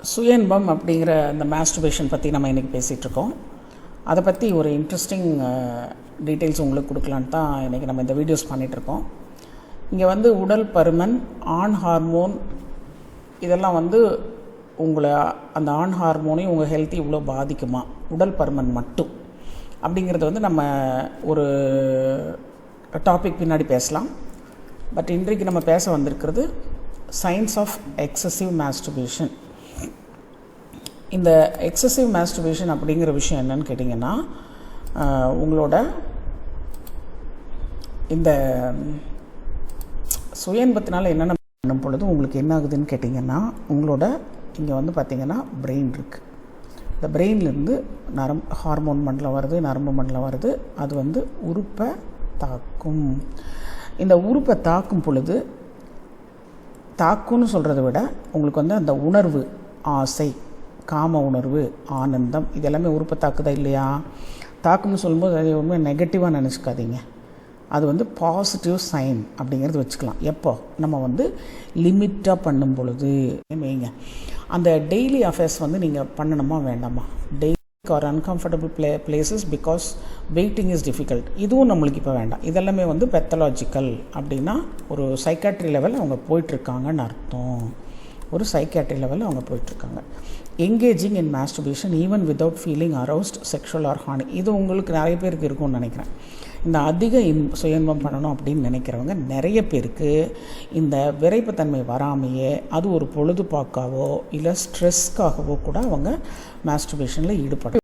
சுயன்பம் அப்படிங்கிற அந்த மாஸ்டர்பேஷன் பற்றி நம்ம இன்றைக்கி பேசிகிட்ருக்கோம். அதை பற்றி ஒரு இன்ட்ரெஸ்டிங் டீட்டெயில்ஸ் உங்களுக்கு கொடுக்கலான்னு தான் இன்றைக்கி நம்ம இந்த வீடியோஸ் பண்ணிகிட்ருக்கோம். இங்கே உடல் பருமன், ஆண் ஹார்மோன், இதெல்லாம் உங்களை அந்த ஆண் ஹார்மோனையும் உங்கள் ஹெல்த்தி இவ்வளோ பாதிக்குமா, உடல் பருமன் மட்டும் அப்படிங்கிறது நம்ம ஒரு டாபிக் பின்னாடி பேசலாம். பட் இன்றைக்கு நம்ம பேச வந்திருக்கிறது சயின்ஸ் ஆஃப் எக்ஸசிவ் மாஸ்டர்பேஷன். இந்த எக்ஸசிவ் மாஸ்டர்பேஷன் அப்படிங்கிற விஷயம் என்னன்னு கேட்டிங்கன்னா, உங்களோட இந்த சுயன்பத்தினால என்னென்ன பண்ணும் பொழுது உங்களுக்கு என்ன ஆகுதுன்னு கேட்டிங்கன்னா, உங்களோட இங்கே பார்த்திங்கன்னா பிரெயின் இருக்குது. இந்த பிரெயின்லேருந்து ஹார்மோன் மண்டலம் வருது, நரம்பு மண்டலம் வருது. அது உறுப்பை தாக்கும். இந்த உறுப்பை தாக்கும் பொழுது, தாக்குன்னு சொல்கிறத விட உங்களுக்கு அந்த உணர்வு, ஆசை, காம உணர்வு, ஆனந்தம், இது எல்லாமே உறுப்பை தாக்குதா இல்லையா? தாக்குன்னு சொல்லும்போது அது ஒன்றுமே நெகட்டிவாக நினச்சிக்காதீங்க. அது பாசிட்டிவ் சைன் அப்படிங்கிறது வச்சுக்கலாம். எப்போ நம்ம லிமிட்டாக பண்ணும் பொழுது வைங்க. அந்த டெய்லி அஃபேர்ஸ் நீங்கள் பண்ணணுமா வேண்டாமா? Daily are uncomfortable places because waiting is difficult, இதுவும் நம்மளுக்கு இப்போ வேண்டாம். இதெல்லாமே பெத்தலாஜிக்கல் அப்படின்னா ஒரு சைக்காட்ரி லெவலில் அவங்க போயிட்டுருக்காங்கன்னு அர்த்தம். ஒரு சைக்காட்ரி லெவலில் அவங்க போயிட்டுருக்காங்க. Engaging in masturbation even without feeling aroused sexual or horny, இது உங்களுக்கு நிறைய பேருக்கு இருக்கும்னு நினைக்கிறேன். இந்த அதிக சுயன்பம் பண்ணணும் அப்படின்னு நினைக்கிறவங்க நிறைய பேருக்கு இந்த விரைப்புத்தன்மை வராமையே அது ஒரு பொழுதுபாக்காவோ இல்லை ஸ்ட்ரெஸ்க்காகவோ கூட அவங்க மாஸ்டர்பேஷனில் ஈடுபட